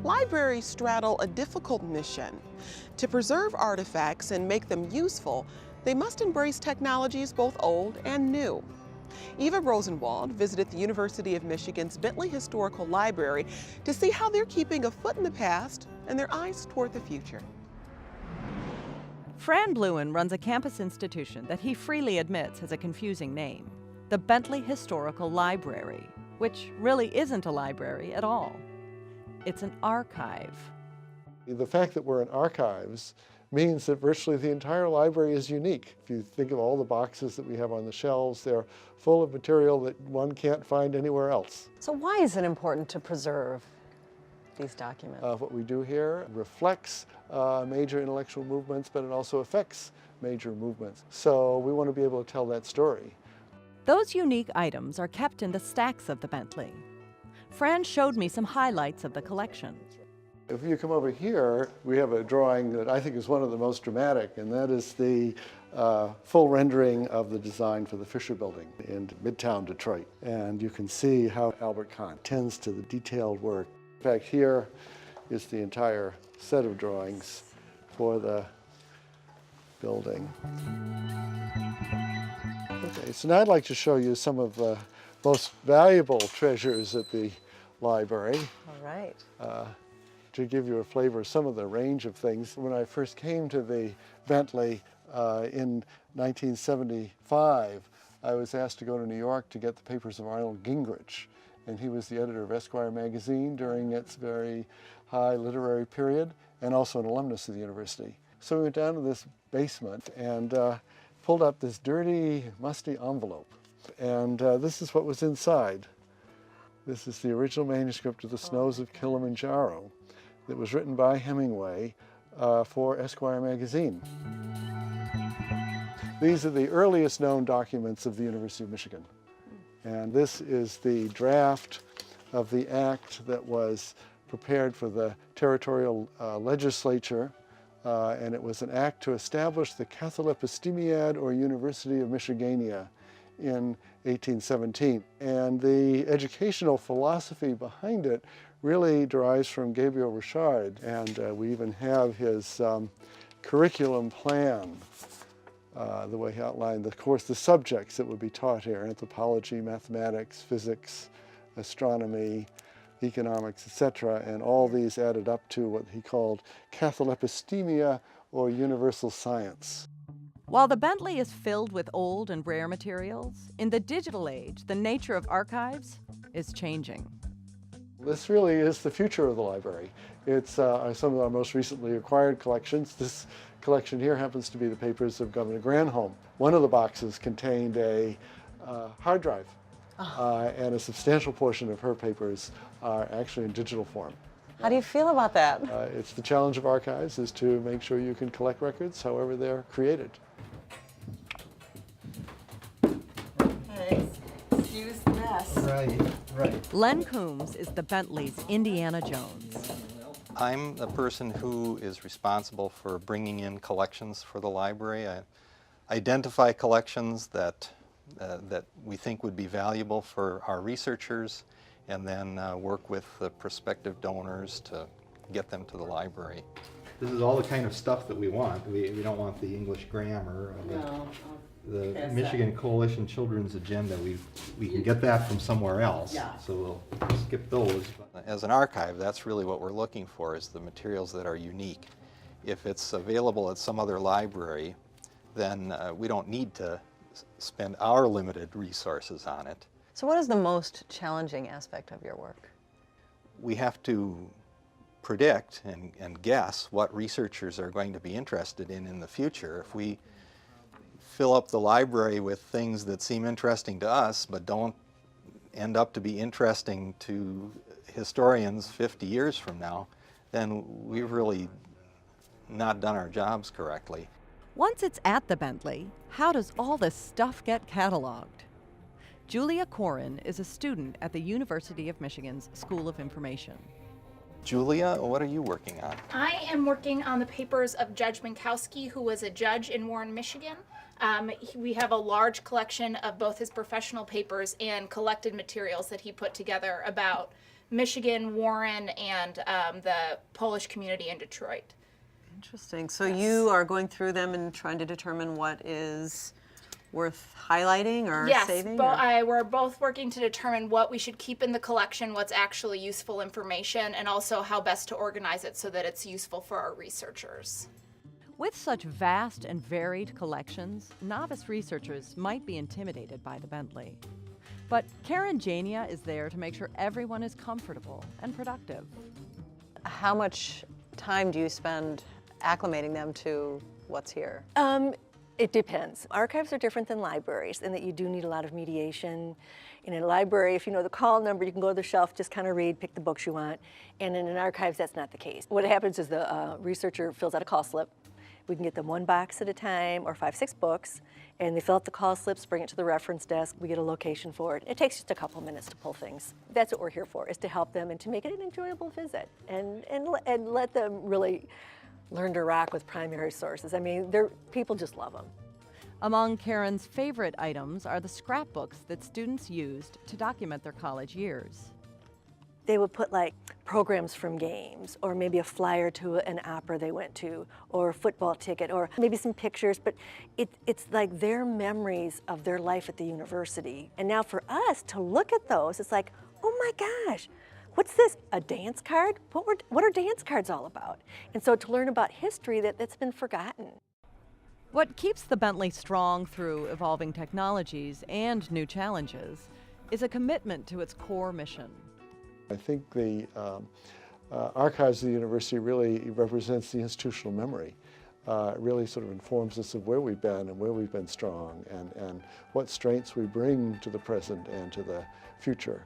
Libraries straddle a difficult mission. To preserve artifacts and make them useful, they must embrace technologies both old and new. Eva Rosenwald visited the University of Michigan's Bentley Historical Library to see how they're keeping a foot in the past and their eyes toward the future. Fran Bluen runs a campus institution that he freely admits has a confusing name, the Bentley Historical Library, which really isn't a library at all. It's an archive. The fact that we're in archives means that virtually the entire library is unique. If you think of all the boxes that we have on the shelves, they're full of material that one can't find anywhere else. So why is it important to preserve these documents? What we do here reflects major intellectual movements, but it also affects major movements. So we want to be able to tell that story. Those unique items are kept in the stacks of the Bentley. Fran showed me some highlights of the collection. If you come over here, we have a drawing that I think is one of the most dramatic, and that is the full rendering of the design for the Fisher Building in Midtown Detroit. And you can see how Albert Kahn tends to the detailed work. In fact, here is the entire set of drawings for the building. Okay, so now I'd like to show you some of the most valuable treasures at the library. All right. To give you a flavor of some of the range of things. When I first came to the Bentley in 1975, I was asked to go to New York to get the papers of Arnold Gingrich. And he was the editor of Esquire magazine during its very high literary period, and also an alumnus of the university. So we went down to this basement and pulled up this dirty, musty envelope. And this is what was inside. This is the original manuscript of The Snows of Kilimanjaro that was written by Hemingway for Esquire magazine. These are the earliest known documents of the University of Michigan. And this is the draft of the act that was prepared for the territorial legislature. And it was an act to establish the Catholepistimiad, or University of Michigania, in 1817. And the educational philosophy behind it really derives from Gabriel Richard. And we even have his curriculum plan, the way he outlined, the subjects that would be taught here: anthropology, mathematics, physics, astronomy, economics, etc. And all these added up to what he called Catholepistemia, or universal science. While the Bentley is filled with old and rare materials, in the digital age, the nature of archives is changing. This really is the future of the library. It's some of our most recently acquired collections. This collection here happens to be the papers of Governor Granholm. One of the boxes contained a hard drive, and a substantial portion of her papers are actually in digital form. How do you feel about that? It's the challenge of archives, is to make sure you can collect records however they're created. Excuse the mess. Right. Len Coombs is the Bentley's Indiana Jones. I'm the person who is responsible for bringing in collections for the library. I identify collections that we think would be valuable for our researchers, and then work with the prospective donors to get them to the library. This is all the kind of stuff that we want. We don't want the English grammar, the Michigan Coalition Children's Agenda. We can get that from somewhere else, so we'll skip those. As an archive, that's really what we're looking for, is the materials that are unique. If it's available at some other library, then we don't need to spend our limited resources on it. So what is the most challenging aspect of your work? We have to predict and guess what researchers are going to be interested in the future. If we fill up the library with things that seem interesting to us but don't end up to be interesting to historians 50 years from now, then we've really not done our jobs correctly. Once it's at the Bentley, how does all this stuff get cataloged? Julia Corin is a student at the University of Michigan's School of Information. Julia, what are you working on? I am working on the papers of Judge Minkowski, who was a judge in Warren, Michigan. We have a large collection of both his professional papers and collected materials that he put together about Michigan, Warren, and the Polish community in Detroit. Interesting. So you are going through them and trying to determine what is worth highlighting or saving? Yes, we're both working to determine what we should keep in the collection, what's actually useful information, and also how best to organize it so that it's useful for our researchers. With such vast and varied collections, novice researchers might be intimidated by the Bentley. But Karen Jania is there to make sure everyone is comfortable and productive. How much time do you spend acclimating them to what's here? It depends. Archives are different than libraries in that you do need a lot of mediation. In a library, if you know the call number, you can go to the shelf, just kind of read, pick the books you want. And in an archives, that's not the case. What happens is the researcher fills out a call slip. We can get them one box at a time or 5, 6 books, and they fill out the call slips, bring it to the reference desk, we get a location for it. It takes just a couple minutes to pull things. That's what we're here for, is to help them and to make it an enjoyable visit and let them really learn to rock with primary sources. I mean, people just love them. Among Karen's favorite items are the scrapbooks that students used to document their college years. They would put like programs from games, or maybe a flyer to an opera they went to, or a football ticket, or maybe some pictures, but it's like their memories of their life at the university. And now for us to look at those, it's like, oh my gosh, what's this, a dance card? What are dance cards all about? And so to learn about history that's been forgotten. What keeps the Bentley strong through evolving technologies and new challenges is a commitment to its core mission. I think the archives of the university really represents the institutional memory. It really sort of informs us of where we've been and where we've been strong and what strengths we bring to the present and to the future.